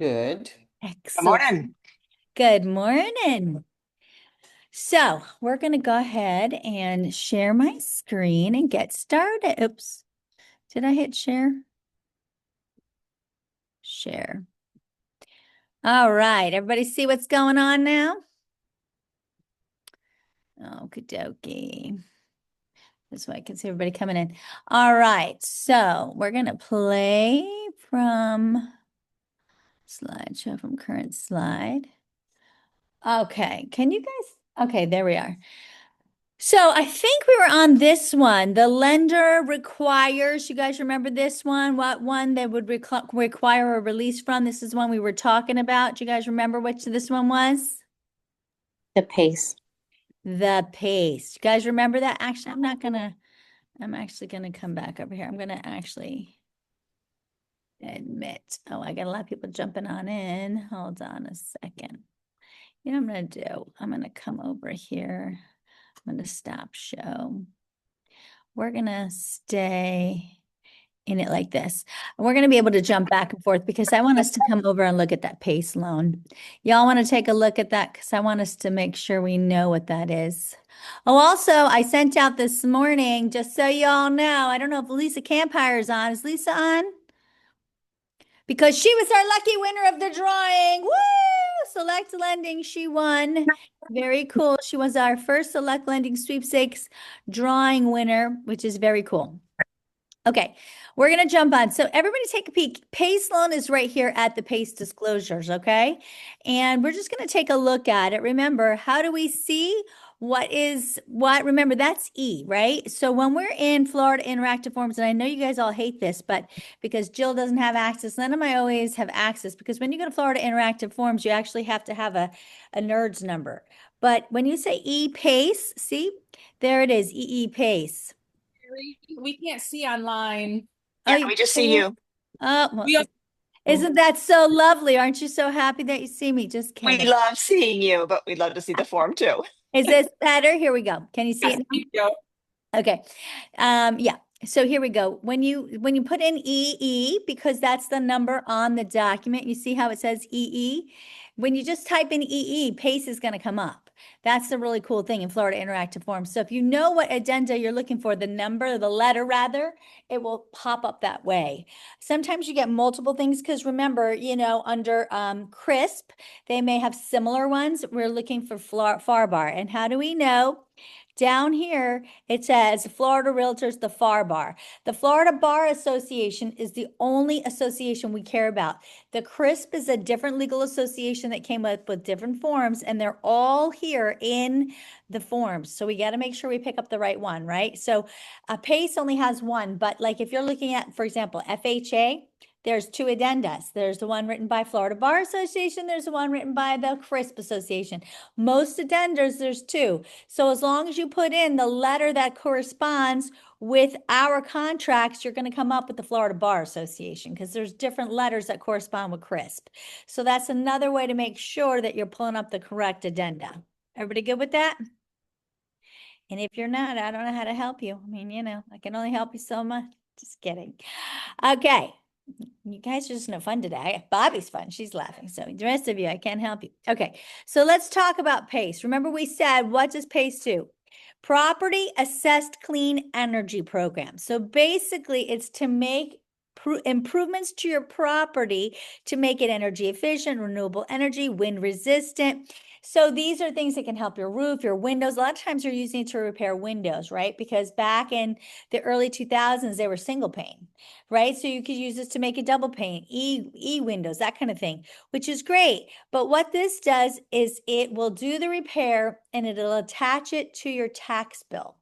Good. Good Excellent. morning. Good morning. So we're going to go ahead and share my screen and get started. Oops. Did I hit share? Share. All right. Everybody see what's going on now? Okie dokie. This way I can see everybody coming in. All right. So we're going to play from slideshow from current slide. Okay. Can you guys? Okay. There we are. So I think we were on this one. The lender requires, you guys remember this one? What one they would require a release from? This is one we were talking about. Do you guys remember which this one was? The pace. The pace. You guys remember that? Actually, I'm actually gonna come back over here. I'm gonna actually admit. Oh, I got a lot of people jumping on in. Hold on a second. You know what I'm gonna do? I'm gonna come over here. I'm gonna stop show. We're gonna stay in it like this. We're going to be able to jump back and forth because I want us to come over and look at that PACE loan. Y'all want to take a look at that because I want us to make sure we know what that is. Oh, also, I sent out this morning, just so y'all know, I don't know if Lisa Campire is on. Is Lisa on? Because she was our lucky winner of the drawing. Woo! Select Lending, she won. Very cool. She was our first Select Lending sweepstakes drawing winner, which is very cool. Okay, we're going to jump on. So everybody take a peek. PACE loan is right here at the PACE disclosures, okay? And we're just going to take a look at it. Remember, how do we see what is what? Remember, that's E, right? So when we're in Florida Interactive Forms, and I know you guys all hate this, but because Jill doesn't have access, none of my OAs have access, because when you go to Florida Interactive Forms, you actually have to have a NERDS number. But when you say E-PACE, see, there it is, EE-PACE. We can't see online. Oh, Yeah, you we just see can't? you. Oh, well, We are, isn't that so lovely? Aren't you so happy that you see me? Just We kidding. love seeing you, but we'd love to see the form too. Is this better? Here we go. Can you see it yeah. now? Okay. Yeah. So here we go. When you put in EE, because that's the number on the document, you see how it says EE? When you just type in EE, PACE is going to come up. That's the really cool thing in Florida Interactive Forms. So if you know what addenda you're looking for, the number, the letter rather, it will pop up that way. Sometimes you get multiple things because remember, under CRISP, they may have similar ones. We're looking for FAR bar. And how do we know? Down here, it says Florida Realtors, the FAR bar. The Florida Bar Association is the only association we care about. The CRISP is a different legal association that came up with different forms, and they're all here in the forms. So we got to make sure we pick up the right one, right? So a PACE only has one, but like if you're looking at, for example, FHA, there's two addendas. There's the one written by Florida Bar Association. There's the one written by the CRISP Association. Most addendas, there's two. So as long as you put in the letter that corresponds with our contracts, you're going to come up with the Florida Bar Association because there's different letters that correspond with CRISP. So that's another way to make sure that you're pulling up the correct addenda. Everybody good with that? And if you're not, I don't know how to help you. I mean, I can only help you so much. Just kidding. Okay. You guys are just no fun today. Bobby's fun. She's laughing. So the rest of you, I can't help you. Okay. So let's talk about PACE. Remember we said, what does PACE do? Property Assessed Clean Energy Program. So basically it's to make improvements to your property to make it energy efficient, renewable energy, wind resistant. So these are things that can help your roof, your windows. A lot of times you're using it to repair windows, right? Because back in the early 2000s, they were single pane, right? So you could use this to make a double pane, E windows, that kind of thing, which is great. But what this does is it will do the repair and it'll attach it to your tax bill.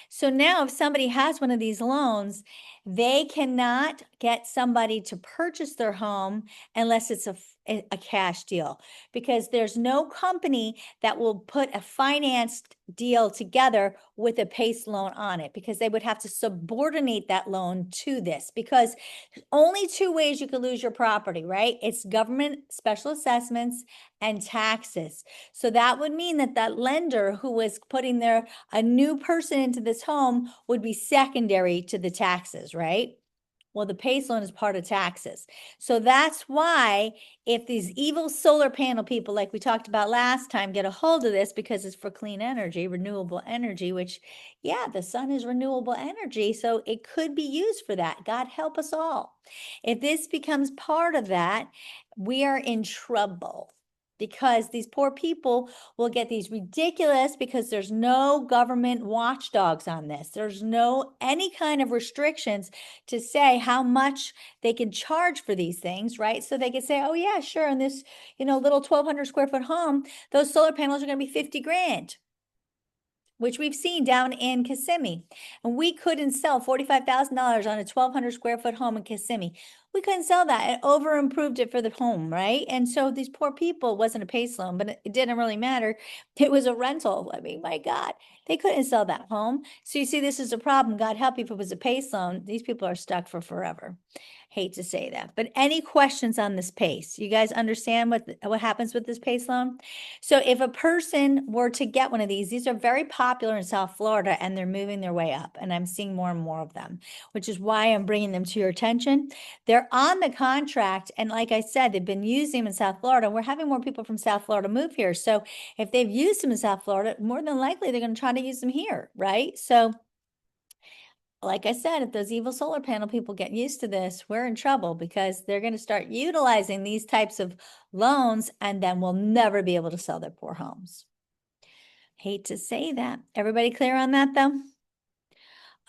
So now if somebody has one of these loans, they cannot get somebody to purchase their home unless it's a cash deal, because there's no company that will put a financed deal together with a PACE loan on it, because they would have to subordinate that loan to this, because there's only two ways you could lose your property, right? It's government special assessments and taxes. So that would mean that that lender who was putting a new person into this home would be secondary to the taxes, right? Well, the PACE loan is part of taxes. So that's why if these evil solar panel people, like we talked about last time, get a hold of this because it's for clean energy, renewable energy, which, yeah, the sun is renewable energy. So it could be used for that. God help us all. If this becomes part of that, we are in trouble because these poor people will get these ridiculous because there's no government watchdogs on this. There's no any kind of restrictions to say how much they can charge for these things, right? So they could say, oh yeah, sure, in this, little 1,200 square foot home, those solar panels are going to be 50 grand, which we've seen down in Kissimmee. And we couldn't sell $45,000 on a 1,200 square foot home in Kissimmee. We couldn't sell that. It over improved it for the home, right? And so these poor people, wasn't a PACE loan, but it didn't really matter. It was a rental. I mean, my God, they couldn't sell that home. So you see, this is a problem. God help you if it was a PACE loan. These people are stuck for forever. Hate to say that, but any questions on this PACE? You guys understand what happens with this PACE loan? So if a person were to get one of these are very popular in South Florida and they're moving their way up, and I'm seeing more and more of them, which is why I'm bringing them to your attention. They're on the contract, and like I said, they've been using them in South Florida. We're having more people from South Florida move here. So if they've used them in South Florida, more than likely they're going to try to use them here, right? So like I said, if those evil solar panel people get used to this, we're in trouble because they're going to start utilizing these types of loans and then we'll never be able to sell their poor homes. Hate to say that. Everybody clear on that though?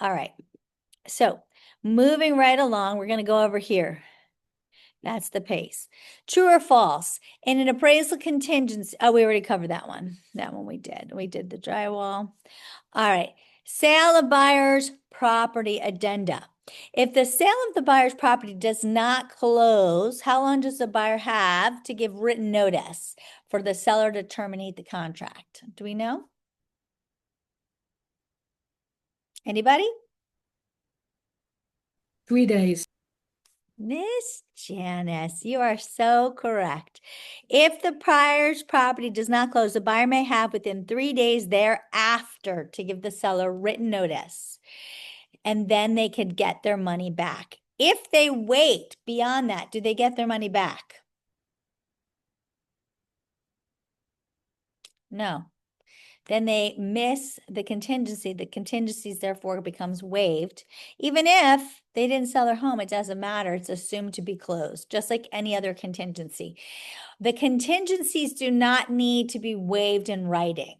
All right. So moving right along, we're going to go over here. That's the PACE. True or false? In an appraisal contingency, oh, we already covered that one. That one we did. We did the drywall. All right. Sale of buyer's property addenda. If the sale of the buyer's property does not close, how long does the buyer have to give written notice for the seller to terminate the contract? Do we know? Anybody? 3 days. Miss Janice, you are so correct. If the buyer's property does not close, the buyer may have within 3 days thereafter to give the seller written notice, and then they could get their money back. If they wait beyond that, do they get their money back? No. Then they miss the contingency. The contingencies therefore becomes waived. Even if they didn't sell their home, it doesn't matter. It's assumed to be closed, just like any other contingency. The contingencies do not need to be waived in writing,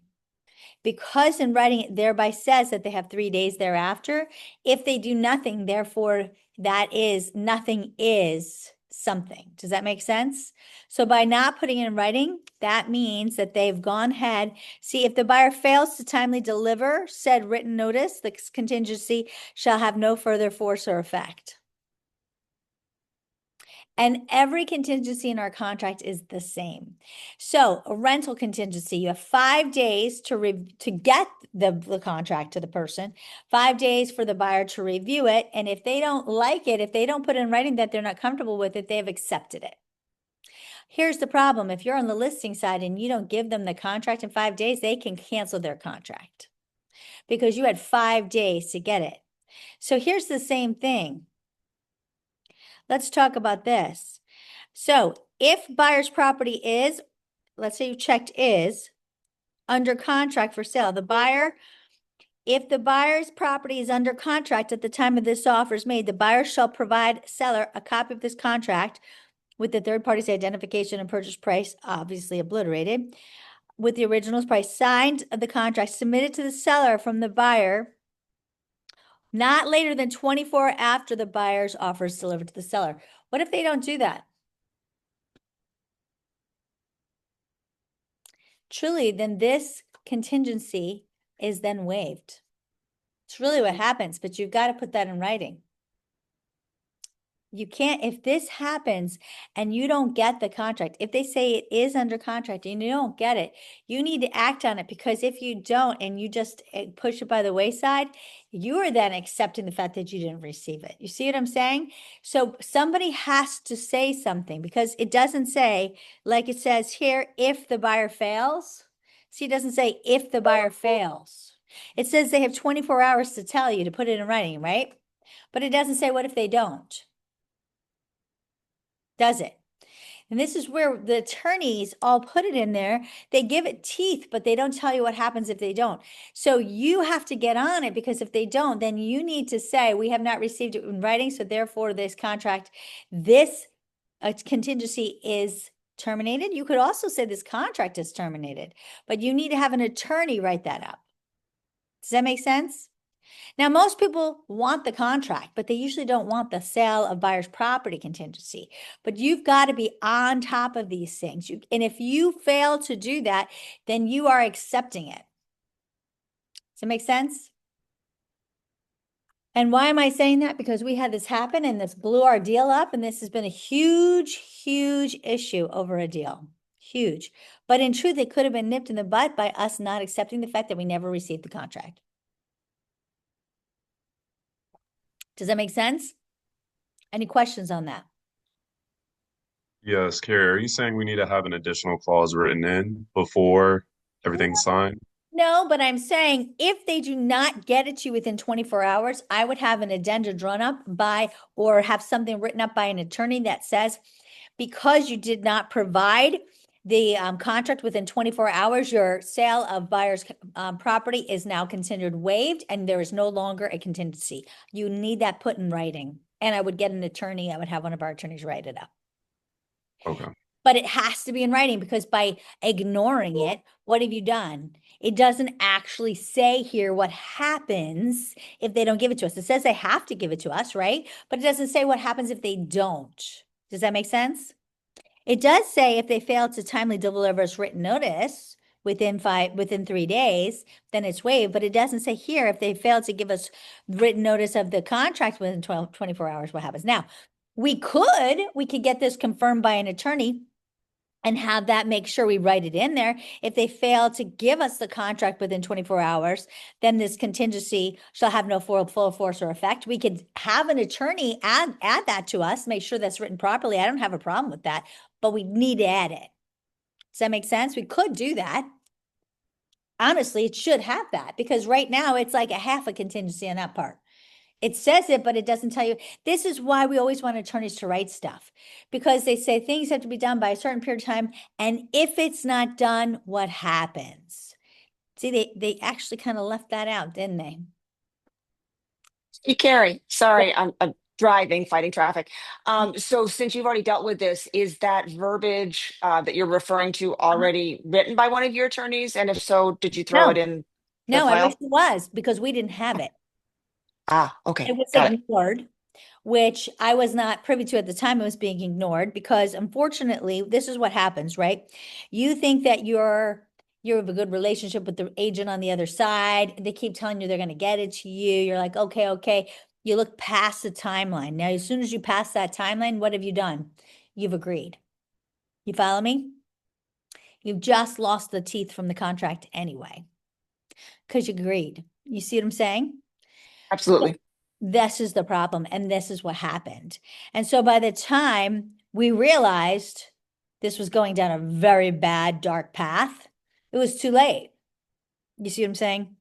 because in writing it thereby says that they have 3 days thereafter. If they do nothing, therefore that is nothing is something. Does that make sense? So by not putting it in writing, that means that they've gone ahead. See, if the buyer fails to timely deliver said written notice, the contingency shall have no further force or effect. And every contingency in our contract is the same. So a rental contingency, you have 5 days to get the contract to the person, 5 days for the buyer to review it. And if they don't like it, if they don't put in writing that they're not comfortable with it, they've accepted it. Here's the problem. If you're on the listing side and you don't give them the contract in 5 days, they can cancel their contract because you had 5 days to get it. So here's the same thing. Let's talk about this. So if buyer's property is, let's say you checked is under contract for sale, if the buyer's property is under contract at the time of this offer is made, the buyer shall provide seller a copy of this contract with the third party's identification and purchase price, obviously obliterated, with the original price signed of the contract submitted to the seller from the buyer not later than 24 after the buyer's offer is delivered to the seller. What if they don't do that? Truly, then this contingency is then waived. It's really what happens, but you've got to put that in writing. You can't, if this happens and you don't get the contract, if they say it is under contract and you don't get it, you need to act on it, because if you don't and you just push it by the wayside, you are then accepting the fact that you didn't receive it. You see what I'm saying? So somebody has to say something, because it doesn't say, like it says here, if the buyer fails. See, it doesn't say if the buyer fails. It says they have 24 hours to tell you to put it in writing, right? but it doesn't say what if they don't, does it? And this is where the attorneys all put it in there. They give it teeth, but they don't tell you what happens if they don't. So you have to get on it, because if they don't, then you need to say, we have not received it in writing. So therefore this contract, this contingency is terminated. You could also say this contract is terminated, but you need to have an attorney write that up. Does that make sense? Now, most people want the contract, but they usually don't want the sale of buyer's property contingency. But you've got to be on top of these things. And if you fail to do that, then you are accepting it. Does that make sense? And why am I saying that? Because we had this happen and this blew our deal up, and this has been a huge, huge issue over a deal. Huge. But in truth, it could have been nipped in the bud by us not accepting the fact that we never received the contract. Does that make sense? Any questions on that? Yes, Carrie, are you saying we need to have an additional clause written in before everything's signed? No, but I'm saying if they do not get it to you within 24 hours, I would have an addenda drawn up by, or have something written up by an attorney that says, because you did not provide the contract within 24 hours, your sale of buyer's property is now considered waived, and there is no longer a contingency. You need that put in writing. And I would get an attorney, I would have one of our attorneys write it up. Okay. But it has to be in writing, because by ignoring it, what have you done? It doesn't actually say here what happens if they don't give it to us. It says they have to give it to us, right? But it doesn't say what happens if they don't. Does that make sense? It does say if they fail to timely deliver us written notice within 3 days, then it's waived. But it doesn't say here if they fail to give us written notice of the contract within 24 hours, what happens. Now, we could get this confirmed by an attorney and have that make sure we write it in there. If they fail to give us the contract within 24 hours, then this contingency shall have no full force or effect. We could have an attorney add that to us, make sure that's written properly. I don't have a problem with that, but we need to add it. Does that make sense? We could do that. Honestly, it should have that, because right now it's like a half a contingency on that part. It says it, but it doesn't tell you. This is why we always want attorneys to write stuff, because they say things have to be done by a certain period of time. And if it's not done, what happens? See, they actually kind of left that out, didn't they? Hey, Carrie, sorry, I'm driving, fighting traffic. So since you've already dealt with this, is that verbiage that you're referring to already written by one of your attorneys? And if so, did you throw it No, in the no, I wish file? it was, because we didn't have it. Ah, okay, It was got it. ignored, which I was not privy to at the time. It was being ignored because, unfortunately, this is what happens, right? You think that you have a good relationship with the agent on the other side. They keep telling you they're going to get it to you. You're like, okay. You look past the timeline. Now, as soon as you pass that timeline, what have you done? You've agreed. You follow me? You've just lost the teeth from the contract anyway, because you agreed. You see what I'm saying? Absolutely. This is the problem, and this is what happened. And so by the time we realized this was going down a very bad, dark path, it was too late. You see what I'm saying?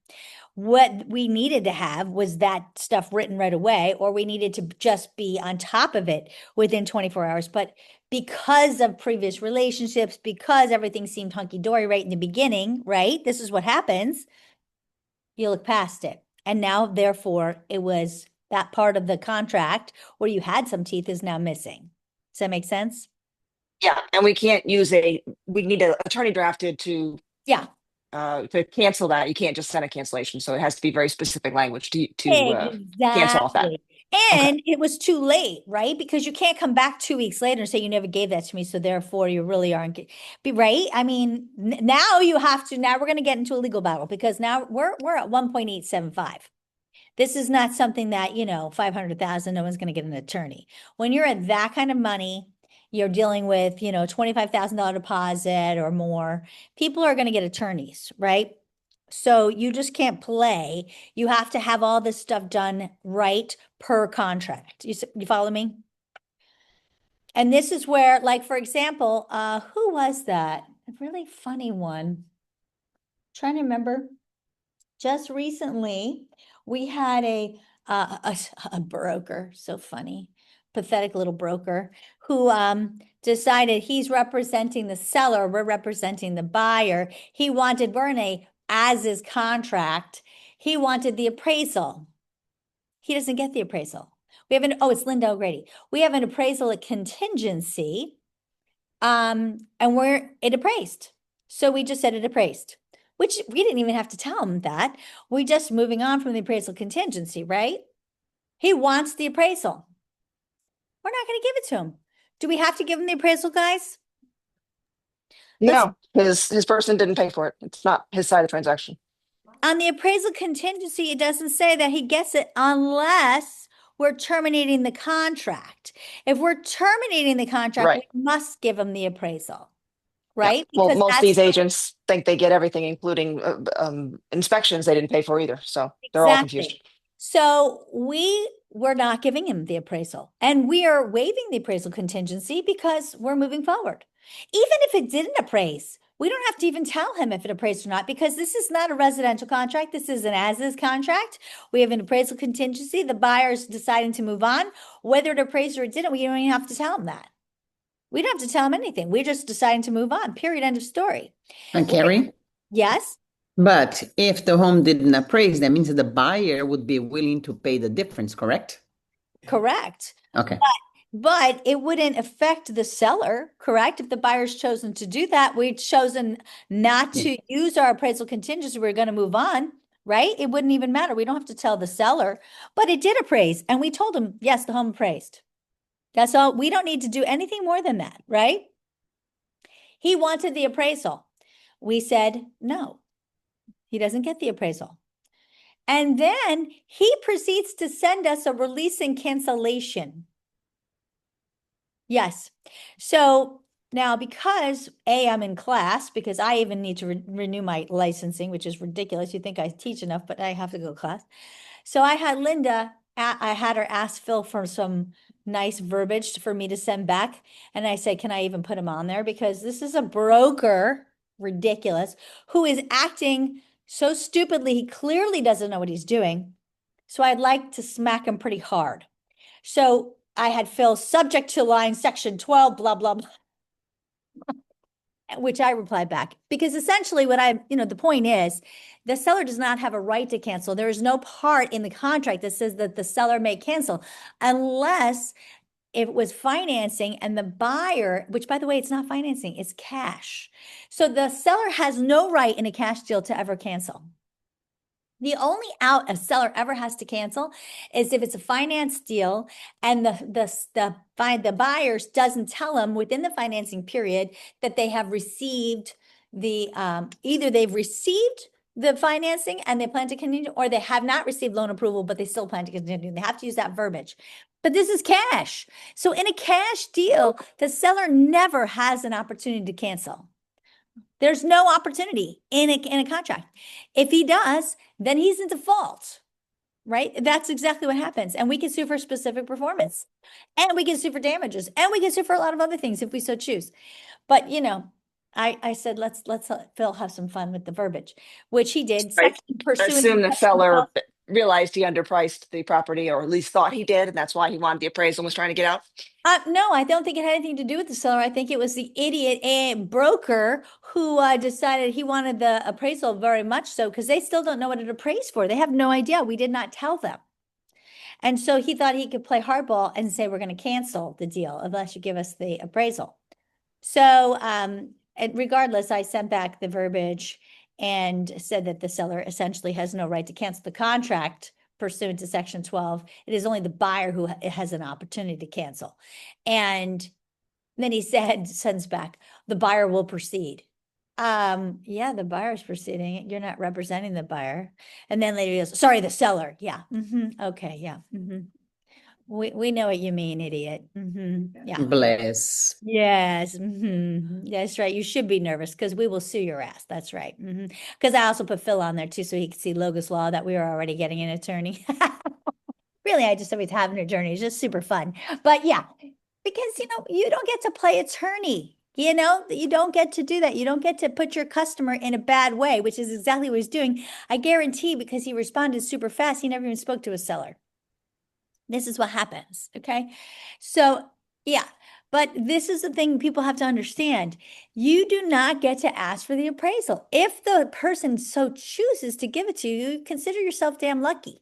What we needed to have was that stuff written right away, or we needed to just be on top of it within 24 hours. But because of previous relationships, because everything seemed hunky-dory right in the beginning, right? This is what happens. You look past it. And now, therefore, it was that part of the contract where you had some teeth is now missing. Does that make sense? Yeah, and we can't use we need an attorney drafted Yeah, to cancel that. You can't just send a cancellation. So it has to be very specific language to cancel off that. exactly. Okay. And it was too late, right? Because you can't come back 2 weeks later and say you never gave that to me, so therefore you really aren't be right. I mean, now you have to. Now we're going to get into a legal battle, because now we're at 1.875. This is not something that, 500,000, no one's going to get an attorney. When you're at that kind of money, you're dealing with, $25,000 deposit or more, people are going to get attorneys, right? So you just can't play. You have to have all this stuff done right per contract. You follow me? And this is where, like, for example, who was that? A really funny one. Trying to remember. Just recently, we had a a broker, so funny, pathetic little broker who decided he's representing the seller, we're representing the buyer. We're in a as-is contract. He wanted the appraisal. He doesn't get the appraisal. It's Linda O'Grady. We have an appraisal at contingency, and it appraised. So we just said it appraised, which we didn't even have to tell him that. We just moving on from the appraisal contingency, right? He wants the appraisal. We're not going to give it to him. Do we have to give him the appraisal, guys? No, his person didn't pay for it. It's not his side of the transaction. On the appraisal contingency, it doesn't say that he gets it unless we're terminating the contract. If we're terminating the contract, Right. we must give him the appraisal, Yeah. right? Well, Because most of that's these agents think they get everything, including inspections they didn't pay for either. So they're all confused. exactly. So we're not giving him the appraisal, and we are waiving the appraisal contingency because we're moving forward. Even if it didn't appraise, we don't have to even tell him if it appraised or not, because this is not a residential contract. This is an as-is contract. We have an appraisal contingency. The buyer's deciding to move on. Whether it appraised or it didn't, we don't even have to tell him that. We don't have to tell him anything. We're just deciding to move on, period, end of story. And Carrie, Yes? but if the home didn't appraise, that means that the buyer would be willing to pay the difference, correct? Correct. Okay. But it wouldn't affect the seller, correct? If the buyer's chosen to do that, we've chosen not to use our appraisal contingency, we're going to move on, right? It wouldn't even matter. We don't have to tell the seller, but it did appraise. And we told him, yes, the home appraised. That's all. We don't need to do anything more than that, right? He wanted the appraisal. We said, no, he doesn't get the appraisal. And then he proceeds to send us a release and cancellation. Yes. So now, because I'm in class, because I even need to renew my licensing, which is ridiculous. You think I teach enough, but I have to go to class. So I had Linda, I had her ask Phil for some nice verbiage for me to send back. And I said, can I even put him on there? Because this is a broker, ridiculous, who is acting so stupidly. He clearly doesn't know what he's doing. So I'd like to smack him pretty hard. So I had Phil subject to line section 12, blah, blah, blah, which I replied back, because essentially what the point is the seller does not have a right to cancel. There is no part in the contract that says that the seller may cancel unless it was financing and the buyer, which by the way, it's not financing, it's cash. So the seller has no right in a cash deal to ever cancel. The only out a seller ever has to cancel is if it's a finance deal and the buyers doesn't tell them within the financing period that they have received the either they've received the financing and they plan to continue, or they have not received loan approval but they still plan to continue. They have to use that verbiage. But this is cash. So in a cash deal, the seller never has an opportunity to cancel. There's no opportunity in a contract. If he does, then he's in default, right? That's exactly what happens. And we can sue for specific performance, and we can sue for damages, and we can sue for a lot of other things if we so choose. But I said let's Phil have some fun with the verbiage, which he did. I assume the seller realized he underpriced the property, or at least thought he did, and that's why he wanted the appraisal and was trying to get out. No, I don't think it had anything to do with the seller. I think it was the idiot broker who decided he wanted the appraisal very much so, because they still don't know what it appraised for. They have no idea. We did not tell them. And so he thought he could play hardball and say, we're going to cancel the deal unless you give us the appraisal. So regardless, I sent back the verbiage and said that the seller essentially has no right to cancel the contract pursuant to section 12. It is only the buyer who has an opportunity to cancel. And then he sends back, the buyer will proceed. Yeah, the buyer's proceeding. You're not representing the buyer. And then later he goes, sorry, the seller. Yeah. Okay. Yeah. We know what you mean, idiot. Yeah. Bless. Yes. That's right. You should be nervous because we will sue your ass. That's right. Because I also put Phil on there too, so he could see Logos Law that we were already getting an attorney. Really, I just always have an attorney. It's just super fun. But yeah, because you don't get to play attorney. You don't get to do that. You don't get to put your customer in a bad way, which is exactly what he's doing. I guarantee, because he responded super fast, he never even spoke to a seller. This is what happens, okay? So, yeah, but this is the thing people have to understand. You do not get to ask for the appraisal. If the person so chooses to give it to you, consider yourself damn lucky.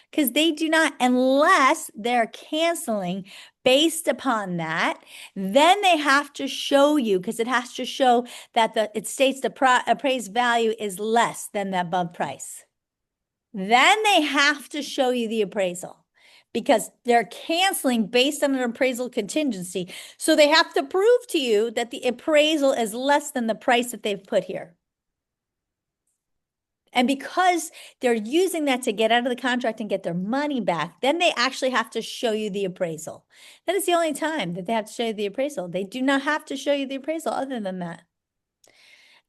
Because they do not, unless they're canceling based upon that, then they have to show you, because it has to show that it states the appraised value is less than the above price. Then they have to show you the appraisal because they're canceling based on an appraisal contingency. So they have to prove to you that the appraisal is less than the price that they've put here. And because they're using that to get out of the contract and get their money back, then they actually have to show you the appraisal. That is the only time that they have to show you the appraisal. They do not have to show you the appraisal other than that.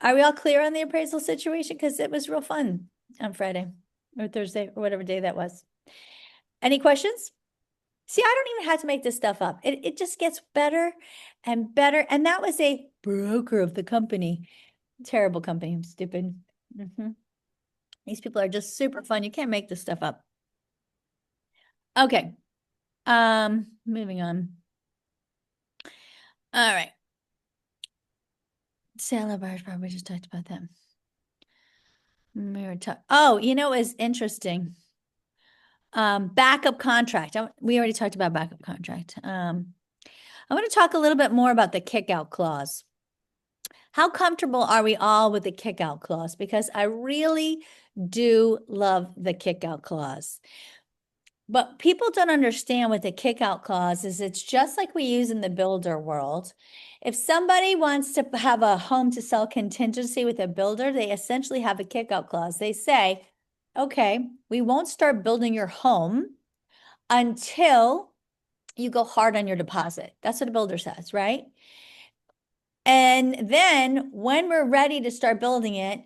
Are we all clear on the appraisal situation? Because it was real fun on Friday or Thursday or whatever day that was. Any questions? See, I don't even have to make this stuff up. It just gets better and better. And that was a broker of the company. Terrible company. I'm stupid. These people are just super fun. You can't make this stuff up. Okay. Moving on. All right. Sale of buyer's property, we just talked about them. Oh, you know, it's interesting. Backup contract. We already talked about backup contract. I want to talk a little bit more about the kick-out clause. How comfortable are we all with the kick-out clause? Because I really do love the kick-out clause. But people don't understand what the kick-out clause is. It's just like we use in the builder world. If somebody wants to have a home to sell contingency with a builder, they essentially have a kick-out clause. They say, okay, we won't start building your home until you go hard on your deposit. That's what a builder says, right? And then when we're ready to start building it,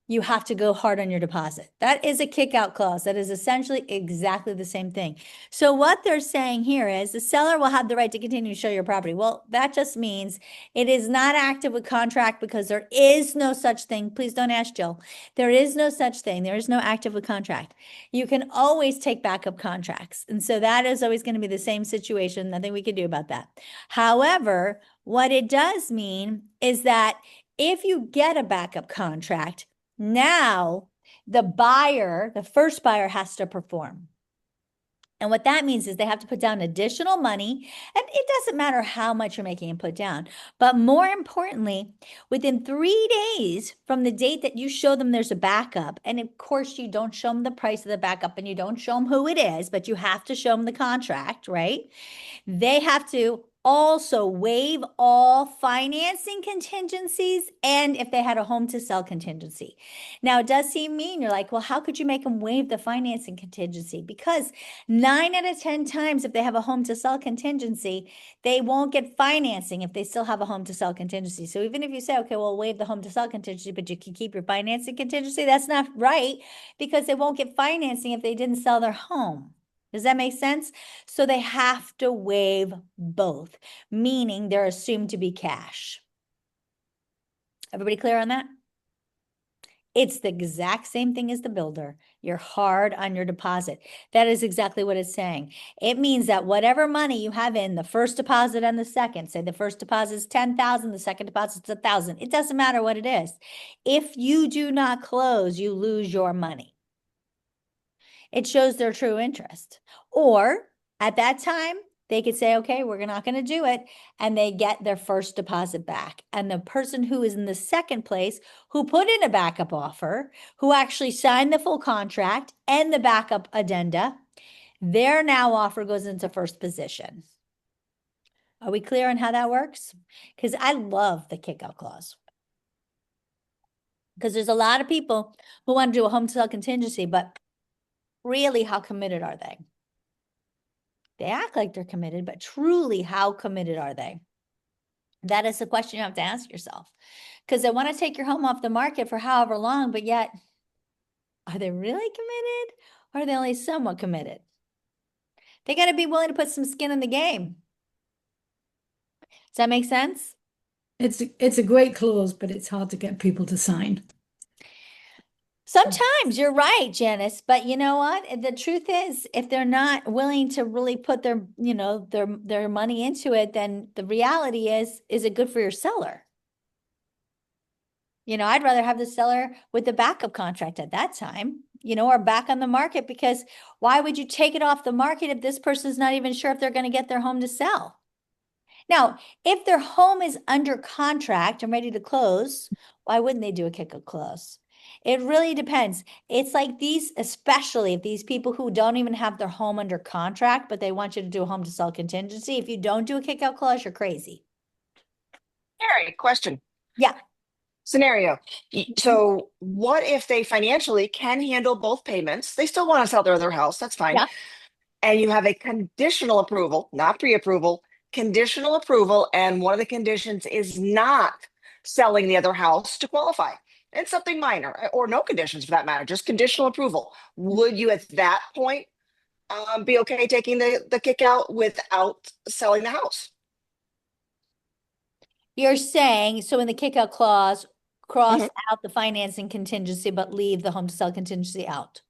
you have to go hard on your deposit. That is a kick-out clause. That is essentially exactly the same thing. So what they're saying here is the seller will have the right to continue to show your property. Well, that just means it is not active with contract because there is no such thing. Please don't ask Jill. There is no such thing. There is no active with contract. You can always take backup contracts. And so that is always going to be the same situation. Nothing we can do about that. However, what it does mean is that if you get a backup contract, now the buyer, the first buyer, has to perform. And what that means is they have to put down additional money. And it doesn't matter how much you're making and put down. But more importantly, within 3 days from the date that you show them there's a backup, and of course you don't show them the price of the backup and you don't show them who it is, but you have to show them the contract, right? They have to also waive all financing contingencies and if they had a home to sell contingency. Now, it does seem mean. You're like, well, how could you make them waive the financing contingency? Because 9 out of 10 times, if they have a home to sell contingency, they won't get financing if they still have a home to sell contingency. So even if you say, okay, well, waive the home to sell contingency, but you can keep your financing contingency, that's not right because they won't get financing if they didn't sell their home. Does that make sense? So they have to waive both, meaning they're assumed to be cash. Everybody clear on that? It's the exact same thing as the builder. You're hard on your deposit. That is exactly what it's saying. It means that whatever money you have in the first deposit and the second, say the first deposit is 10,000, the second deposit is 1,000. It doesn't matter what it is. If you do not close, you lose your money. It shows their true interest. Or at that time, they could say, okay, we're not going to do it. And they get their first deposit back. And the person who is in the second place, who put in a backup offer, who actually signed the full contract and the backup addenda, their now offer goes into first position. Are we clear on how that works? Because I love the kick-out clause. Because there's a lot of people who want to do a home sale contingency, but really, how committed are they? They act like they're committed, but truly, how committed are they? That is the question you have to ask yourself. Because they want to take your home off the market for however long, but yet, are they really committed? Or are they only somewhat committed? They got to be willing to put some skin in the game. Does that make sense? It's a great clause, but it's hard to get people to sign. Sometimes you're right, Janice, but you know what? The truth is, if they're not willing to really put their, their money into it, then the reality is it good for your seller? I'd rather have the seller with the backup contract at that time, or back on the market, because why would you take it off the market if this person's not even sure if they're going to get their home to sell? Now, if their home is under contract and ready to close, why wouldn't they do a kick-out clause? It really depends. It's like these, especially if these people who don't even have their home under contract, but they want you to do a home to sell contingency. If you don't do a kick-out clause, you're crazy. Carrie, question. Yeah. Scenario. So what if they financially can handle both payments? They still want to sell their other house. That's fine. Yeah. And you have a conditional approval, not pre-approval, conditional approval. And one of the conditions is not selling the other house to qualify. And something minor or no conditions for that matter, just conditional approval. Would you at that point be okay taking the kick out without selling the house? You're saying, so in the kick-out clause, cross Mhm. out the financing contingency, but leave the home to sell contingency out.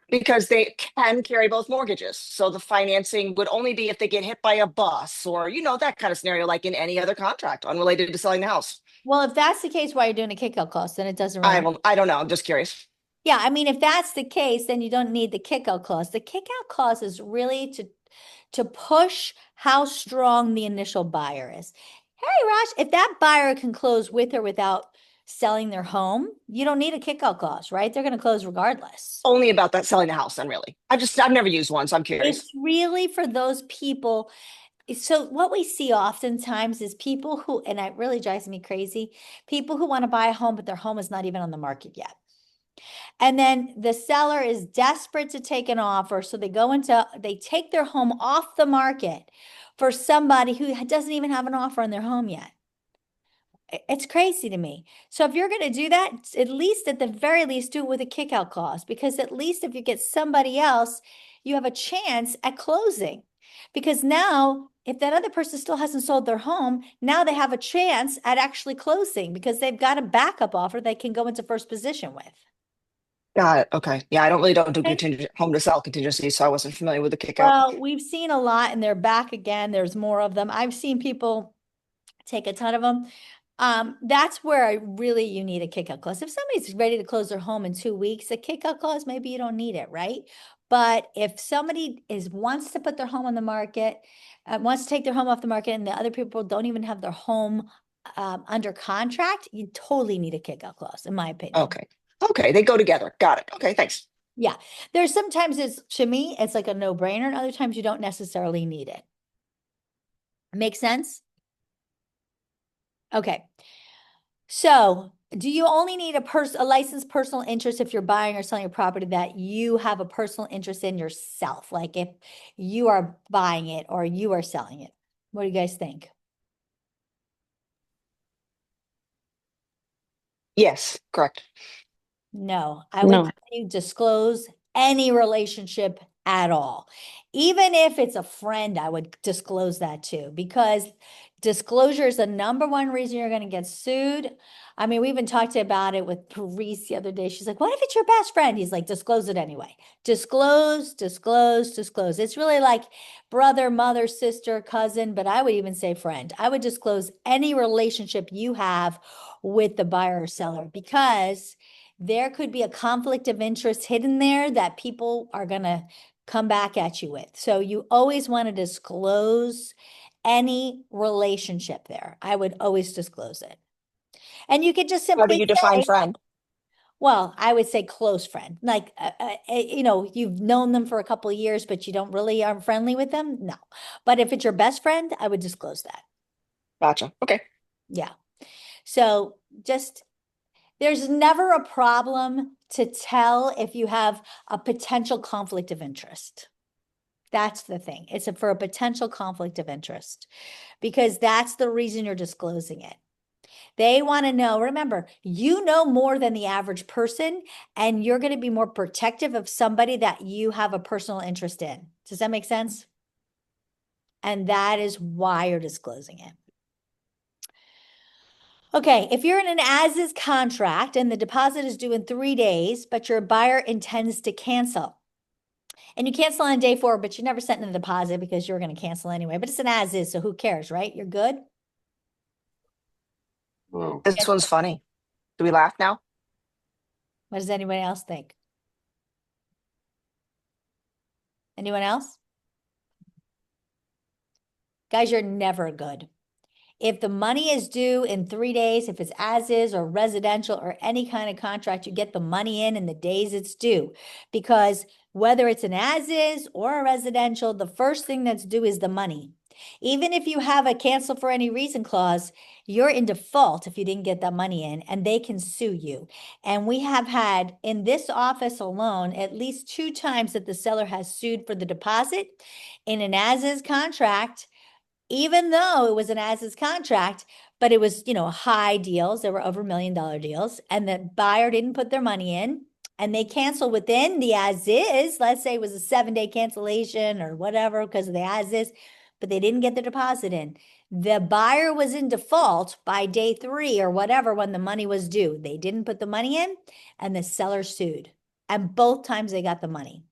Because they can carry both mortgages. So the financing would only be if they get hit by a bus or, that kind of scenario, like in any other contract unrelated to selling the house. Well, if that's the case, why you're doing a kick-out clause, then it doesn't really. I don't know. I'm just curious. Yeah, I mean, if that's the case, then you don't need the kick-out clause. The kick-out clause is really to push how strong the initial buyer is. Hey, Raj, if that buyer can close with or without selling their home, you don't need a kick-out clause, right? They're going to close regardless. Only about that selling the house then really. I've never used one, so I'm curious. It's really for those people. So what we see oftentimes is people who, and it really drives me crazy, people who want to buy a home, but their home is not even on the market yet. And then the seller is desperate to take an offer. So they take their home off the market for somebody who doesn't even have an offer on their home yet. It's crazy to me. So if you're going to do that, at the very least, do it with a kick-out clause, because at least if you get somebody else, you have a chance at closing. Because now, if that other person still hasn't sold their home, now they have a chance at actually closing because they've got a backup offer they can go into first position with. Got it. Okay. Yeah, I don't do Okay. contingent home to sell contingency, so I wasn't familiar with the kick out. Well, we've seen a lot and they're back again. There's more of them. I've seen people take a ton of them. That's where you need a kick-out clause. If somebody's ready to close their home in 2 weeks, a kick-out clause, maybe you don't need it, right? But if somebody wants to put their home on the market, wants to take their home off the market, and the other people don't even have their home under contract, you totally need a kick-out clause, in my opinion. Okay. They go together. Got it. Okay. Thanks. Yeah. There's sometimes to me, it's like a no-brainer, and other times you don't necessarily need it. Make sense? Okay. So do you only need a licensed personal interest if you're buying or selling a property that you have a personal interest in yourself? Like if you are buying it or you are selling it. What do you guys think? Yes, correct. No, I would No. tell you disclose any relationship at all. Even if it's a friend, I would disclose that too, because disclosure is the number one reason you're going to get sued. I mean, we even talked about it with Paris the other day. She's like, what if it's your best friend? He's like, disclose it anyway. Disclose, disclose, disclose. It's really like brother, mother, sister, cousin, but I would even say friend. I would disclose any relationship you have with the buyer or seller, because there could be a conflict of interest hidden there that people are going to come back at you with. So you always want to disclose any relationship there. I would always disclose it. And you could just How do simply you define say, friend? well, I would say close friend. Like, you've known them for a couple of years, but you don't really are friendly with them. No. But if it's your best friend, I would disclose that. Gotcha. Okay. Yeah. So there's never a problem to tell if you have a potential conflict of interest. That's the thing. It's for a potential conflict of interest, because that's the reason you're disclosing it. They want to know, remember, you know more than the average person, and you're going to be more protective of somebody that you have a personal interest in. Does that make sense? And that is why you're disclosing it. Okay, if you're in an as-is contract and the deposit is due in 3 days, but your buyer intends to cancel, and you cancel on day 4, but you never sent in the deposit because you're going to cancel anyway, but it's an as-is, so who cares, right? You're good? Oh, This one's funny. Do we laugh now? What does anybody else think? Anyone else? Guys, you're never good. If the money is due in 3 days, if it's as is or residential or any kind of contract, you get the money in the days it's due. Because whether it's an as is or a residential, the first thing that's due is the money. Even if you have a cancel for any reason clause, you're in default if you didn't get that money in, and they can sue you. And we have had in this office alone at least 2 times that the seller has sued for the deposit in an as is contract, even though it was an as-is contract, but it was, high deals. There were over $1 million deals, and the buyer didn't put their money in, and they canceled within the as-is. Let's say it was a 7-day cancellation or whatever because of the as-is, but they didn't get the deposit in. The buyer was in default by day 3 or whatever when the money was due. They didn't put the money in, and the seller sued. And both times they got the money.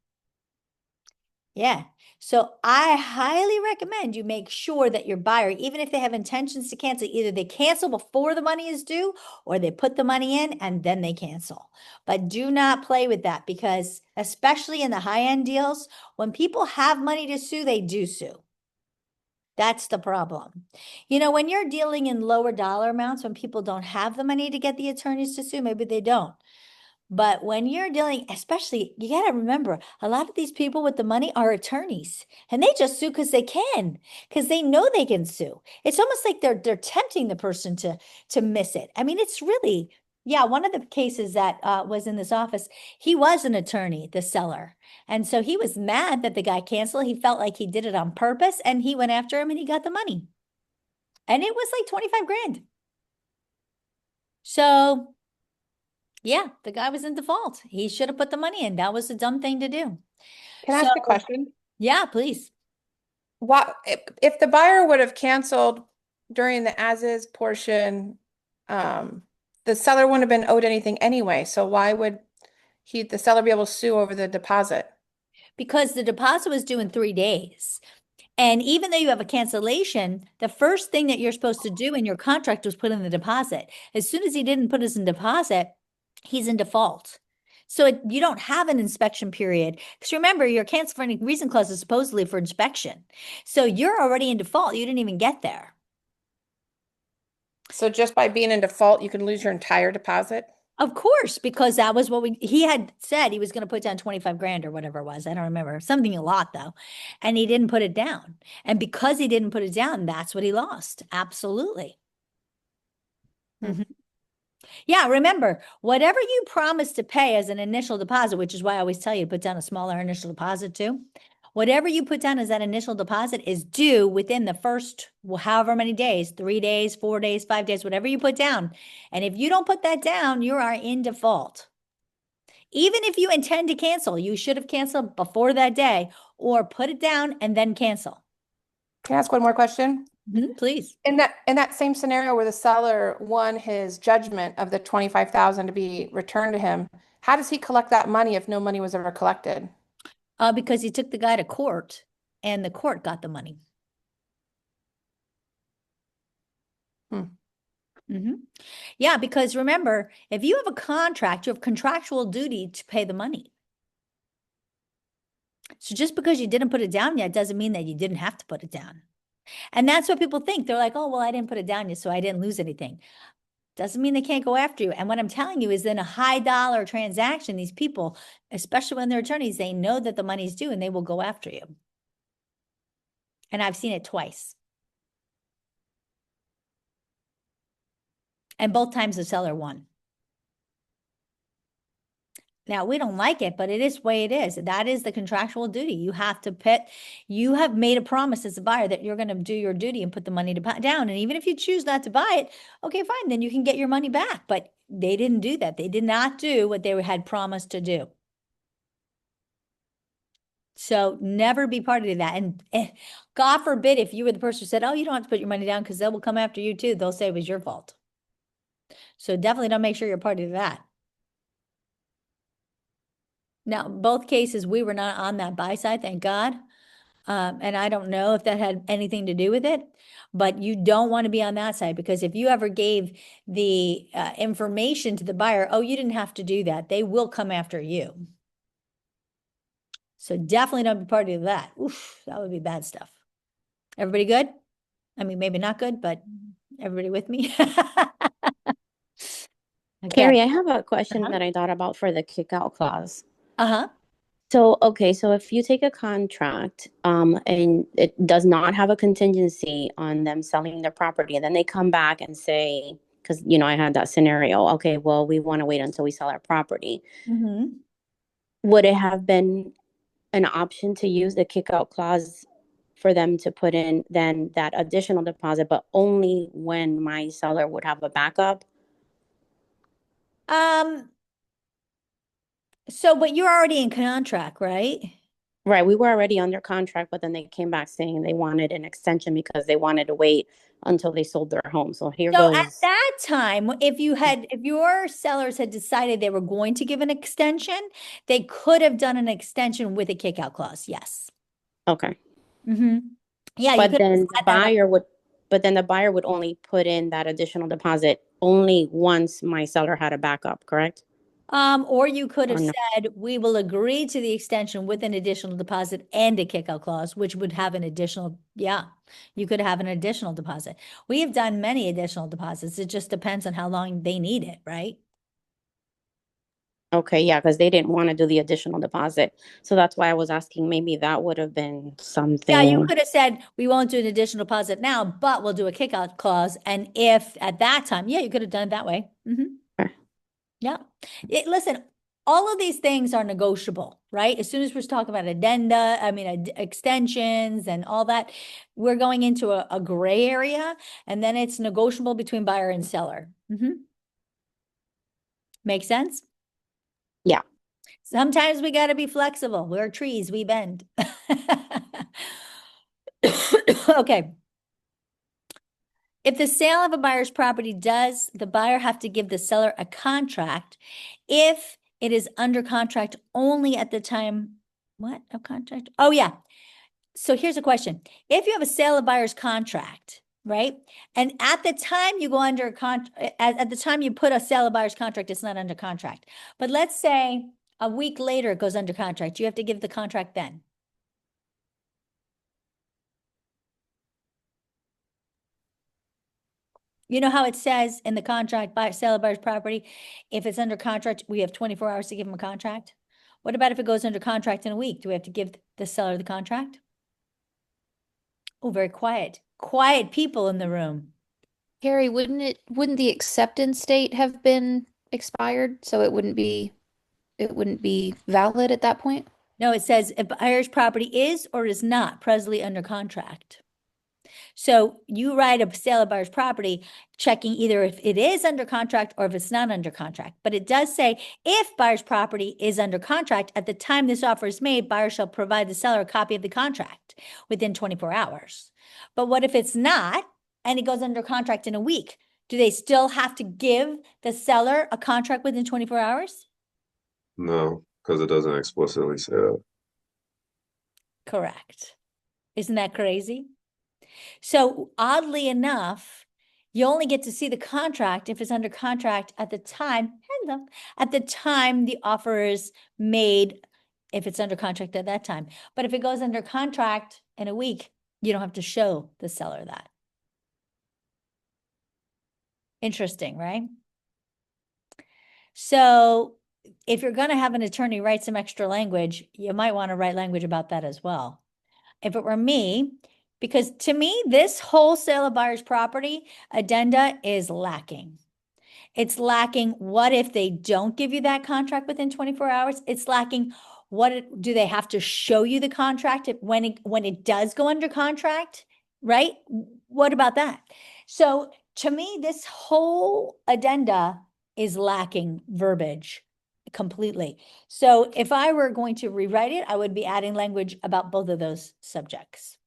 Yeah. So I highly recommend you make sure that your buyer, even if they have intentions to cancel, either they cancel before the money is due or they put the money in and then they cancel. But do not play with that because especially in the high-end deals, when people have money to sue, they do sue. That's the problem. When you're dealing in lower dollar amounts, when people don't have the money to get the attorneys to sue, maybe they don't. But when you're dealing, especially, you got to remember, a lot of these people with the money are attorneys, and they just sue because they can, because they know they can sue. It's almost like they're tempting the person to miss it. I mean, it's really, yeah. One of the cases that was in this office, he was an attorney, the seller, and so he was mad that the guy canceled. He felt like he did it on purpose, and he went after him, and he got the money, and it was like 25 grand. So. Yeah, the guy was in default. He should have put the money in. That was a dumb thing to do. Can I ask a question? Yeah, please. What if the buyer would have canceled during the as-is portion, the seller wouldn't have been owed anything anyway. So why would the seller be able to sue over the deposit? Because the deposit was due in 3 days. And even though you have a cancellation, the first thing that you're supposed to do in your contract was put in the deposit. As soon as he didn't put his in deposit, he's in default. So you don't have an inspection period. Because remember, your cancel for any reason clause is supposedly for inspection. So you're already in default. You didn't even get there. So just by being in default, you can lose your entire deposit? Of course, because that was what he had said he was going to put down 25 grand or whatever it was. I don't remember. Something a lot though. And he didn't put it down. And because he didn't put it down, that's what he lost. Absolutely. Hmm. Yeah, remember, whatever you promise to pay as an initial deposit, which is why I always tell you to put down a smaller initial deposit too. Whatever you put down as that initial deposit is due within the first however many days, 3 days, 4 days, 5 days, whatever you put down. And if you don't put that down, you are in default. Even if you intend to cancel, you should have canceled before that day or put it down and then cancel. Can I ask one more question? Please. In that same scenario where the seller won his judgment of the 25,000 to be returned to him, how does he collect that money if no money was ever collected? Because he took the guy to court and the court got the money. Yeah, because remember, if you have a contract, you have contractual duty to pay the money. So just because you didn't put it down yet doesn't mean that you didn't have to put it down. And that's what people think. They're like, oh, well, I didn't put it down yet, so I didn't lose anything. Doesn't mean they can't go after you. And what I'm telling you is in a high dollar transaction, these people, especially when they're attorneys, they know that the money's due and they will go after you. And I've seen it twice. And both times the seller won. Now, we don't like it, but it is the way it is. That is the contractual duty. You have to you have made a promise as a buyer that you're going to do your duty and put the money down. And even if you choose not to buy it, okay, fine, then you can get your money back. But they didn't do that. They did not do what they had promised to do. So never be part of that. And God forbid if you were the person who said, oh, you don't have to put your money down because they will come after you too. They'll say it was your fault. So definitely don't make sure you're party to that. Now, both cases, we were not on that buy side, thank God. And I don't know if that had anything to do with it, but you don't want to be on that side, because if you ever gave the information to the buyer, oh, you didn't have to do that, they will come after you. So definitely don't be party to that. Oof, that would be bad stuff. Everybody good? I mean, maybe not good, but everybody with me? Okay. Carrie, I have a question Uh-huh. that I thought about for the kick out clause. Uh-huh. So, okay, so if you take a contract, and it does not have a contingency on them selling their property, and then they come back and say, because, I had that scenario, okay, well, we want to wait until we sell our property. Mm-hmm. Would it have been an option to use the kick out clause for them to put in then that additional deposit, but only when my seller would have a backup? So, but you're already in contract, right? Right, we were already under contract, but then they came back saying they wanted an extension because they wanted to wait until they sold their home. So here So at goes. that time, if your sellers had decided they were going to give an extension, they could have done an extension with a kickout clause. Yes. Okay. Mm-hmm. Yeah, you But could have then the set that up. buyer would, but then the buyer would only put in that additional deposit only once my seller had a backup, correct? Or you could Or have no? said, we will agree to the extension with an additional deposit and a kickout clause, which would have an additional, yeah, you could have an additional deposit. We have done many additional deposits. It just depends on how long they need it, right? Okay, yeah, because they didn't want to do the additional deposit. So that's why I was asking, maybe that would have been Yeah, you something. could have said, we won't do an additional deposit now, but we'll do a kickout clause. And if at that time, yeah, you could have done it that way. Mhm. Okay. Yeah. Listen, all of these things are negotiable, right? As soon as we're talking about extensions and all that, we're going into a gray area, and then it's negotiable between buyer and seller. Make sense? Yeah. Sometimes we got to be flexible. We're trees, we bend. Okay. If the sale of a buyer's property does the buyer have to give the seller a contract if it is under contract only at the time, what, of contract? Oh, yeah. So here's a question. If you have a sale of buyer's contract, right? And at the time you go under at the time you put a sale of buyer's contract, it's not under contract. But let's say a week later it goes under contract. You have to give the contract then. You know how it says in the contract, sale of buyer's property, if it's under contract, we have 24 hours to give them a contract? What about if it goes under contract in a week? Do we have to give the seller the contract? Oh, very quiet. Quiet people in the room. Harry, wouldn't the acceptance date have been expired, so it wouldn't be valid at that point? No, it says if buyer's property is or is not presently under contract. So you write a sale of buyer's property, checking either if it is under contract or if it's not under contract. But it does say if buyer's property is under contract, at the time this offer is made, buyer shall provide the seller a copy of the contract within 24 hours. But what if it's not, and it goes under contract in a week? Do they still have to give the seller a contract within 24 hours? No, because it doesn't explicitly say that. Correct. Isn't that crazy? So oddly enough, you only get to see the contract if it's under contract at the time, at the time the offer is made, if it's under contract at that time. But if it goes under contract in a week, you don't have to show the seller that. Interesting, right? So if you're going to have an attorney write some extra language, you might want to write language about that as well. If it were me, because to me, this whole sale of buyer's property addenda is lacking. It's lacking. What if they don't give you that contract within 24 hours? It's lacking. Do they have to show you the contract when it does go under contract, right? What about that? So to me, this whole addenda is lacking verbiage completely. So if I were going to rewrite it, I would be adding language about both of those subjects.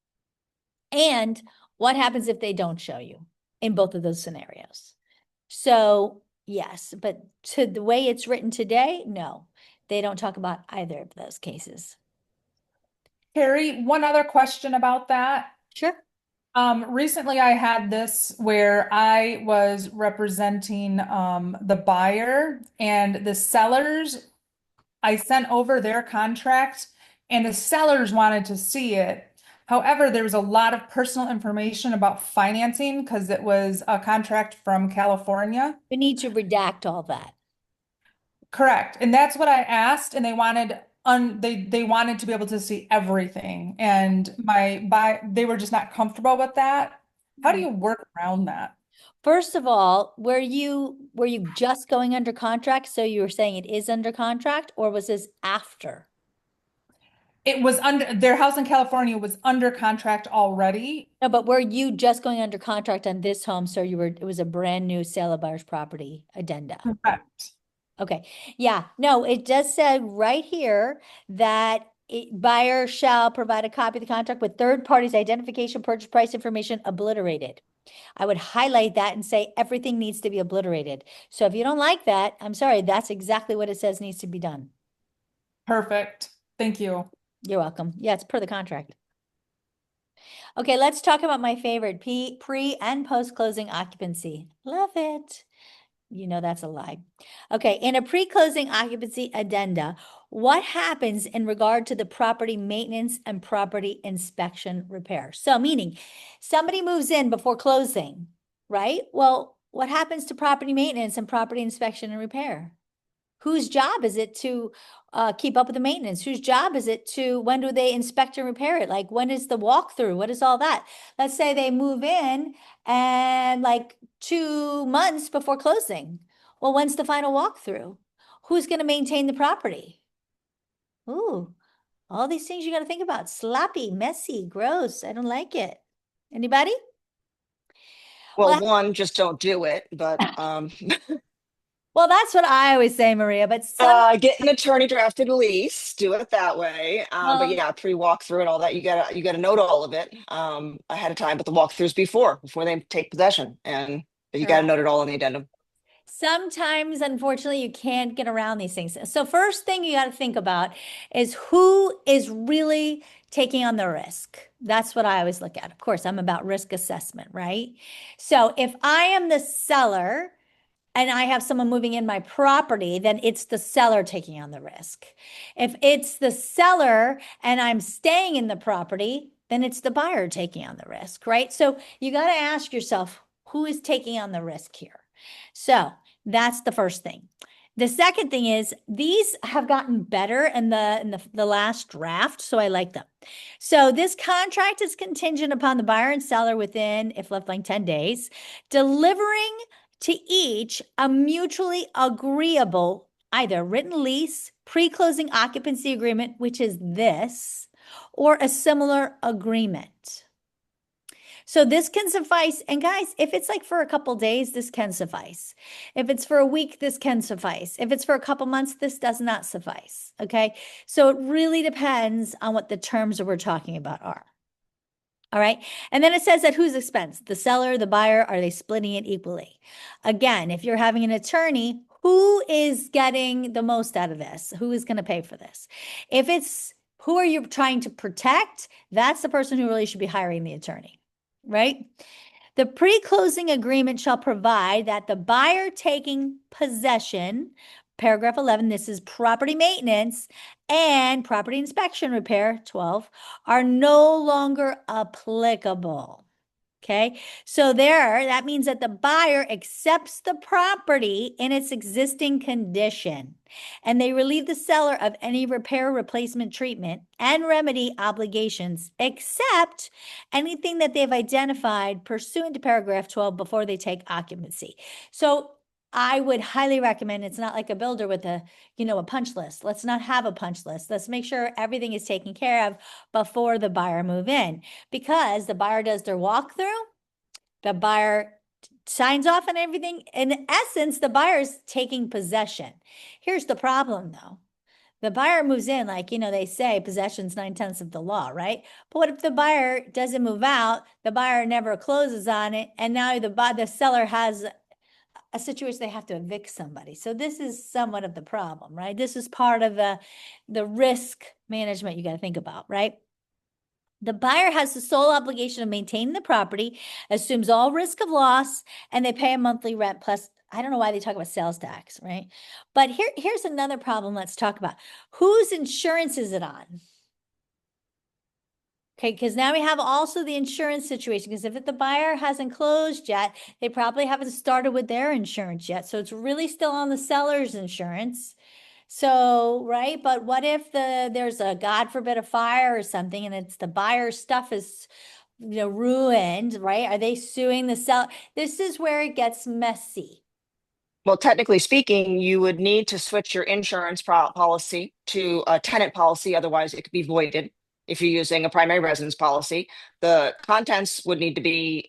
And what happens if they don't show you in both of those scenarios? So yes, but to the way it's written today, no, they don't talk about either of those cases. Carrie, one other question about that. Sure. Recently I had this where I was representing the buyer and the sellers. I sent over their contract and the sellers wanted to see it. However, there was a lot of personal information about financing because it was a contract from California. We need to redact all that. Correct. And that's what I asked, and they wanted they wanted to be able to see everything. And they were just not comfortable with that. How do you work around that? First of all, were you just going under contract? So you were saying it is under contract, or was this after? It was under their house in California was under contract already. No, but were you just going under contract on this home? So it was a brand new sale of buyer's property addenda. Correct. Okay. Yeah. No, it does say right here that buyer shall provide a copy of the contract with third parties' identification, purchase price information obliterated. I would highlight that and say everything needs to be obliterated. So if you don't like that, I'm sorry, that's exactly what it says needs to be done. Perfect. Thank you. You're welcome. Yeah, it's per the contract. Okay, let's talk about my favorite, pre and post closing occupancy. Love it. You know that's a lie. Okay, in a pre-closing occupancy addenda, what happens in regard to the property maintenance and property inspection repair? So meaning somebody moves in before closing, right? Well, what happens to property maintenance and property inspection and repair? Whose job is it to keep up with the maintenance? Whose job is it when do they inspect and repair it? Like when is the walkthrough? What is all that? Let's say they move in and like 2 months before closing. Well, when's the final walkthrough? Who's going to maintain the property? Ooh, all these things you got to think about. Sloppy, messy, gross. I don't like it. Anybody? Well, one, just don't do it. But Well, that's what I always say, Maria, but get an attorney drafted lease, do it that way. But yeah, pre-walkthrough and all that, you gotta note all of it ahead of time. But the walkthroughs before they take possession, and you gotta note it all in the addendum. Sometimes, unfortunately, you can't get around these things. So first thing you got to think about is who is really taking on the risk. That's what I always look at. Of course, I'm about risk assessment, right? So if I am the seller and I have someone moving in my property, then it's the seller taking on the risk. If it's the seller and I'm staying in the property, then it's the buyer taking on the risk, right? So you got to ask yourself, who is taking on the risk here? So that's the first thing. The second thing is these have gotten better in the last draft, so I like them. So this contract is contingent upon the buyer and seller within, if left blank, 10 days, delivering to each a mutually agreeable either written lease, pre-closing occupancy agreement, which is this, or a similar agreement. So this can suffice. And guys, if it's like for a couple days, this can suffice. If it's for a week, this can suffice. If it's for a couple months, this does not suffice. Okay. So it really depends on what the terms that we're talking about are. All right. And then it says at whose expense? The seller, the buyer, are they splitting it equally? Again, if you're having an attorney, who is getting the most out of this? Who is going to pay for this? If it's who are you trying to protect? That's the person who really should be hiring the attorney. Right? The pre-closing agreement shall provide that the buyer taking possession, paragraph 11, this is property maintenance and property inspection repair, 12, are no longer applicable. Okay, so that means that the buyer accepts the property in its existing condition, and they relieve the seller of any repair, replacement, treatment, and remedy obligations, except anything that they've identified pursuant to paragraph 12 before they take occupancy. So I would highly recommend, it's not like a builder with a punch list. Let's not have a punch list. Let's make sure everything is taken care of before the buyer move in, because the buyer does their walkthrough, the buyer signs off on everything. In essence, the buyer is taking possession. Here's the problem though. The buyer moves in, like, they say possession's 9/10 of the law, right? But what if the buyer doesn't move out, the buyer never closes on it, and now the seller has a situation they have to evict somebody. So this is somewhat of the problem, right? This is part of the risk management you got to think about, right? The buyer has the sole obligation of maintaining the property, assumes all risk of loss, and they pay a monthly rent plus, I don't know why they talk about sales tax, right? But here's another problem let's talk about. Whose insurance is it on? Okay, because now we have also the insurance situation, because if the buyer hasn't closed yet, they probably haven't started with their insurance yet. So it's really still on the seller's insurance. So, right, but what if there's a, God forbid, a fire or something, and it's the buyer's stuff is, ruined, right? Are they suing the seller? This is where it gets messy. Well, technically speaking, you would need to switch your insurance policy to a tenant policy. Otherwise, it could be voided if you're using a primary residence policy. The contents would need to be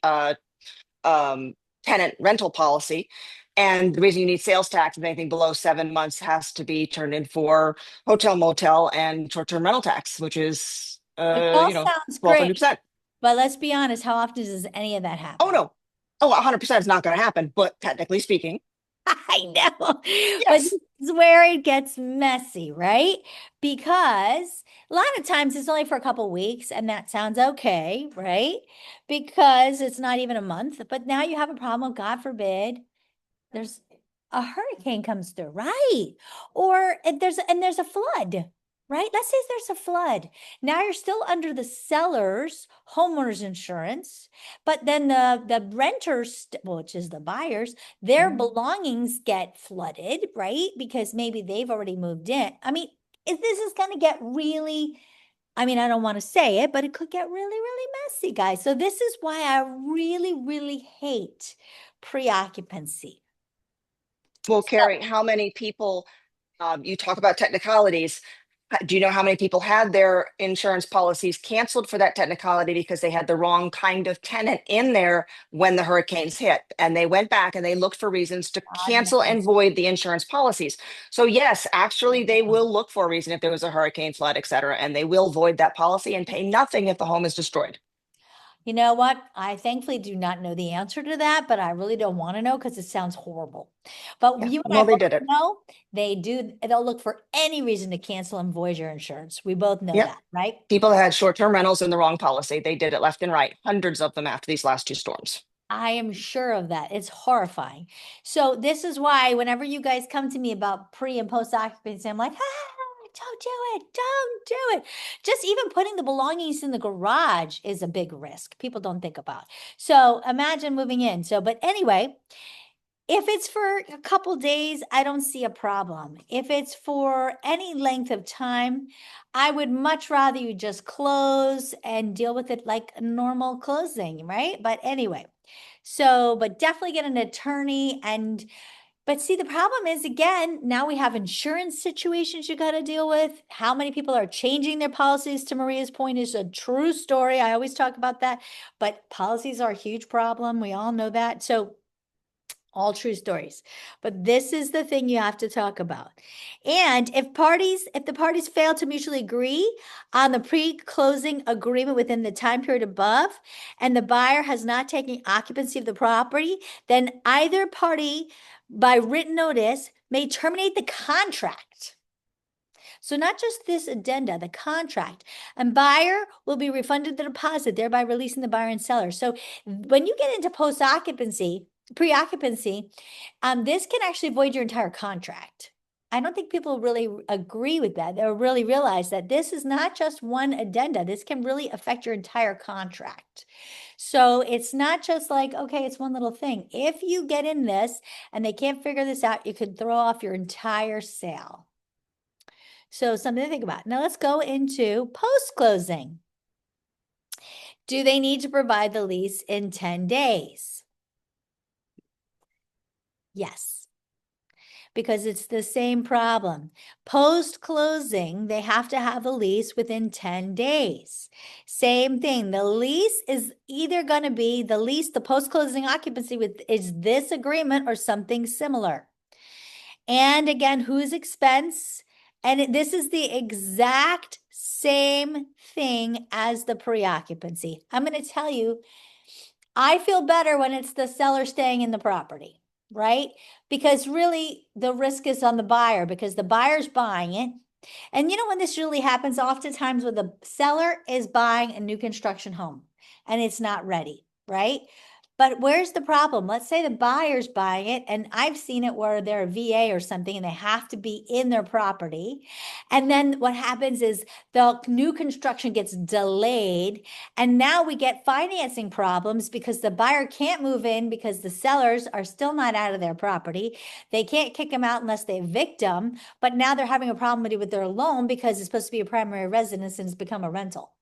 tenant rental policy. And the reason you need sales tax is anything below 7 months has to be turned in for hotel, motel, and short-term rental tax, which is, It all you know, sounds 12, great, 30%. but let's be honest, how often does any of that happen? Oh, no. Oh, 100% is not going to happen. But technically speaking, I know, but yes. this is where it gets messy, right? Because a lot of times it's only for a couple weeks, and that sounds okay, right? Because it's not even a month. But now you have a problem, God forbid, there's a hurricane comes through, right? Or there's a flood, right? Let's say there's a flood. Now you're still under the seller's homeowner's insurance, but then the renters, which is the buyers, their belongings get flooded, right? Because maybe they've already moved in. I mean, this is going to get really, I mean, I don't want to say it, but it could get really, really messy, guys. So this is why I really, really hate pre-occupancy. Well, Carrie, how many people, you talk about technicalities. Do you know how many people had their insurance policies canceled for that technicality because they had the wrong kind of tenant in there when the hurricanes hit? And they went back and they looked for reasons to cancel and void the insurance policies. So yes, actually, they will look for a reason if there was a hurricane, flood, et cetera, and they will void that policy and pay nothing if the home is destroyed. You know what? I thankfully do not know the answer to that, but I really don't want to know because it sounds horrible. But Yeah, you and well, I they both did it. know they do. They'll look for any reason to cancel and void your insurance. We both know Yep. that, right? People had short-term rentals in the wrong policy. They did it left and right, hundreds of them after these last two storms. I am sure of that. It's horrifying. So this is why whenever you guys come to me about pre and post occupancy, I'm like, don't do it. Don't do it. Just even putting the belongings in the garage is a big risk. People don't think about. So imagine moving in. So, but anyway, if it's for a couple days, I don't see a problem. If it's for any length of time, I would much rather you just close and deal with it like a normal closing, right? But anyway, so, but definitely get an attorney but see, the problem is, again, now we have insurance situations you got to deal with. How many people are changing their policies, to Maria's point, is a true story. I always talk about that, but policies are a huge problem. We all know that. So all true stories. But this is the thing you have to talk about. And if the parties fail to mutually agree on the pre-closing agreement within the time period above, and the buyer has not taken occupancy of the property, then either party by written notice may terminate the contract. So not just this addenda, the contract, and buyer will be refunded the deposit, thereby releasing the buyer and seller. So when you get into post-occupancy, pre-occupancy, this can actually void your entire contract. I don't think people really agree with that or really realize that this is not just one addenda. This can really affect your entire contract. So it's not just like, okay, it's one little thing. If you get in this and they can't figure this out, you could throw off your entire sale. So something to think about. Now let's go into post-closing. Do they need to provide the lease in 10 days? Yes, because it's the same problem. Post-closing, they have to have a lease within 10 days. Same thing. The lease is either going to be the post-closing occupancy is this agreement or something similar. And again, whose expense? And this is the exact same thing as the pre-occupancy. I'm going to tell you, I feel better when it's the seller staying in the property. right? Because really the risk is on the buyer because the buyer's buying it. And you know when this really happens, oftentimes when the seller is buying a new construction home and it's not ready, right? But where's the problem? Let's say the buyer's buying it, and I've seen it where they're a VA or something and they have to be in their property. And then what happens is the new construction gets delayed, and now we get financing problems because the buyer can't move in because the sellers are still not out of their property. They can't kick them out unless they evict them, but now they're having a problem with their loan because it's supposed to be a primary residence and it's become a rental.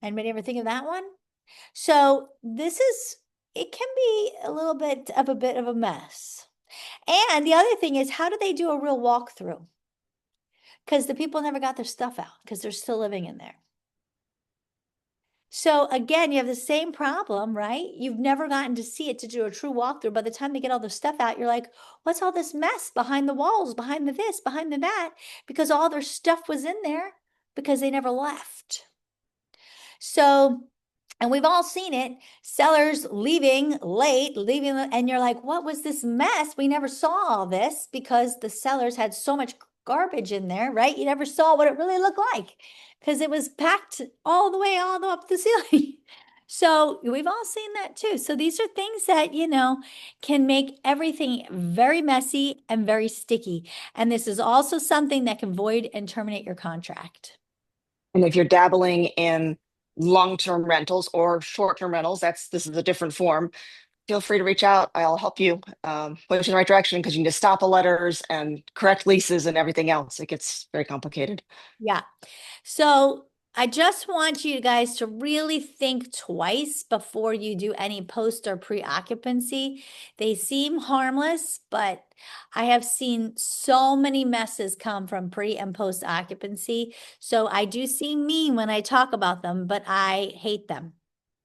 Anybody ever think of that one? So it can be a little bit of a mess. And the other thing is, how do they do a real walkthrough? Because the people never got their stuff out because they're still living in there. So again, you have the same problem, right? You've never gotten to see it to do a true walkthrough. By the time they get all their stuff out, you're like, what's all this mess behind the walls, behind the this, behind the that? Because all their stuff was in there because they never left. So, and we've all seen it, sellers leaving late, and you're like, what was this mess? We never saw all this because the sellers had so much garbage in there, right? You never saw what it really looked like because it was packed all the way up the ceiling. So we've all seen that too. So these are things that, can make everything very messy and very sticky. And this is also something that can void and terminate your contract. And if you're dabbling in long-term rentals or short-term rentals, this is a different form. Feel free to reach out. I'll help you point you in the right direction because you need to stop the letters and correct leases and everything else. It gets very complicated. Yeah. So I just want you guys to really think twice before you do any post or pre-occupancy. They seem harmless, but I have seen so many messes come from pre and post occupancy. So I do seem mean when I talk about them, but I hate them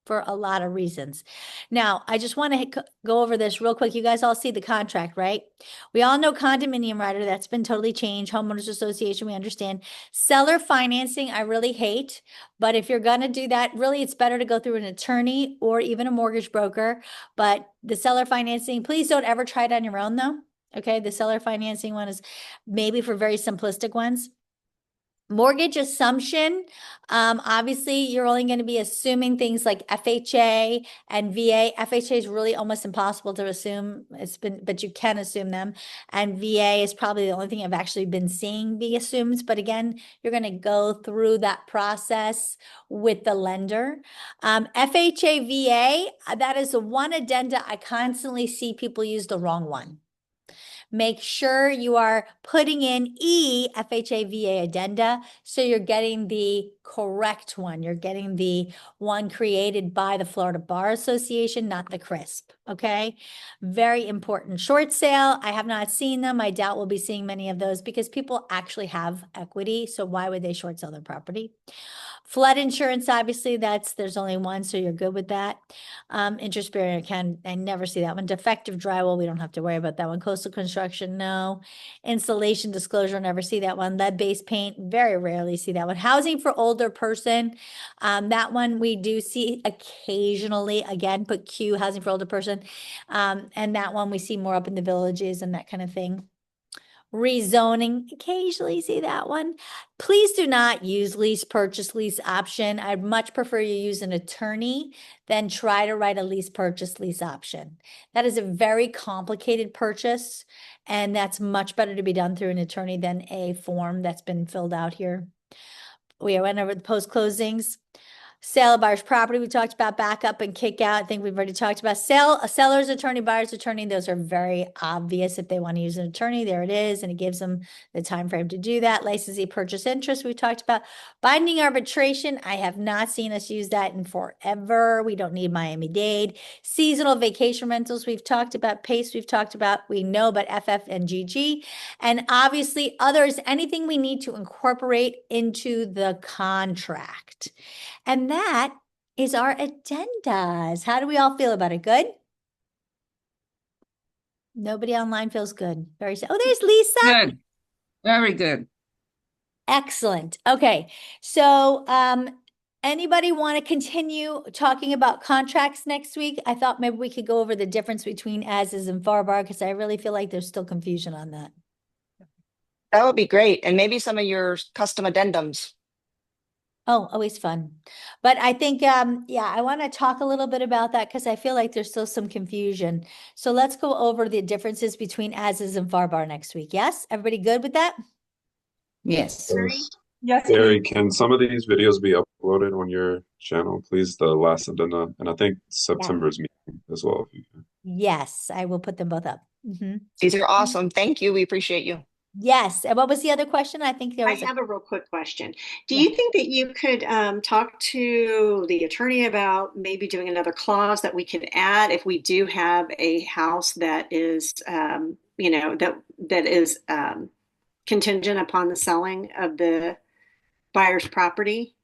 for a lot of reasons. Now, I just want to go over this real quick. You guys all see the contract, right? We all know condominium rider, that's been totally changed. Homeowners association, we understand. Seller financing, I really hate, but if you're going to do that, really it's better to go through an attorney or even a mortgage broker. But the seller financing, please don't ever try it on your own though. Okay, the seller financing one is maybe for very simplistic ones. Mortgage assumption, obviously you're only going to be assuming things like FHA and VA. FHA is really almost impossible to assume. But you can assume them. And VA is probably the only thing I've actually been seeing be assumed. But again, you're going to go through that process with the lender. FHA, VA, that is the one addenda I constantly see people use the wrong one. Make sure you are putting in FHA, VA addenda, so you're getting the correct one. You're getting the one created by the Florida Bar Association, not the CRISP, okay? Very important. Short sale, I have not seen them. I doubt we'll be seeing many of those because people actually have equity, so why would they short sell their property? Flood insurance, obviously, there's only one, so you're good with that. Interest bearing account, I never see that one. Defective drywall, we don't have to worry about that one. Coastal construction, no. Insulation disclosure, never see that one. Lead-based paint, very rarely see that one. Housing for older person, that one we do see occasionally. Again, put Q, housing for older person. And that one we see more up in the villages and that kind of thing. Rezoning, occasionally see that one. Please do not use lease purchase lease option. I'd much prefer you use an attorney than try to write a lease purchase lease option. That is a very complicated purchase, and that's much better to be done through an attorney than a form that's been filled out here. We went over the post closings. Sale of buyer's property, we talked about. Backup and kick out, I think we've already talked about. A seller's attorney, buyer's attorney, those are very obvious. If they want to use an attorney, there it is, and it gives them the time frame to do that. Licensee purchase interest, we talked about. Binding arbitration, I have not seen us use that in forever. We don't need Miami-Dade. Seasonal vacation rentals, we've talked about. PACE, we've talked about. We know about FF and GG. And obviously others, anything we need to incorporate into the contract. And that is our addendas. How do we all feel about it? Good? Nobody online feels good. Oh, there's Lisa. Good. Very good. Excellent. Okay. So Anybody want to continue talking about contracts next week? I thought maybe we could go over the difference between as-is and FAR-bar because I really feel like there's still confusion on that. That would be great. And maybe some of your custom addendums. Oh, always fun. But I think, yeah, I want to talk a little bit about that because I feel like there's still some confusion. So let's go over the differences between as-is and FAR-bar next week. Yes? Everybody good with that? Yes. Yes, Gary, please. can some of these videos be uploaded on your channel, please? The last addenda, and I think September's meeting as well, if you can. Yes, I will put them both up. These are awesome. Thank you. We appreciate you. Yes. And what was the other question? I think there I was have a real quick question. Do Yeah. you think that you could talk to the attorney about maybe doing another clause that we could add if we do have a house that is, that is contingent upon the selling of the buyer's property?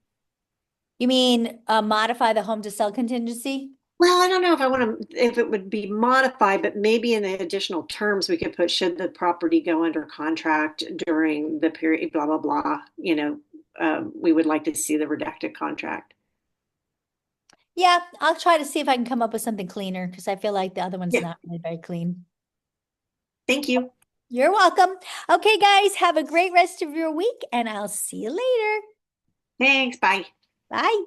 You mean modify the home to sell contingency? Well, I don't know if I want to, if it would be modified, but maybe in the additional terms we could put, should the property go under contract during the period, blah, blah, blah, we would like to see the redacted contract. Yeah, I'll try to see if I can come up with something cleaner because I feel like the other one's Yeah. not really very clean. Thank you. You're welcome. Okay, guys, have a great rest of your week and I'll see you later. Thanks. Bye. Bye.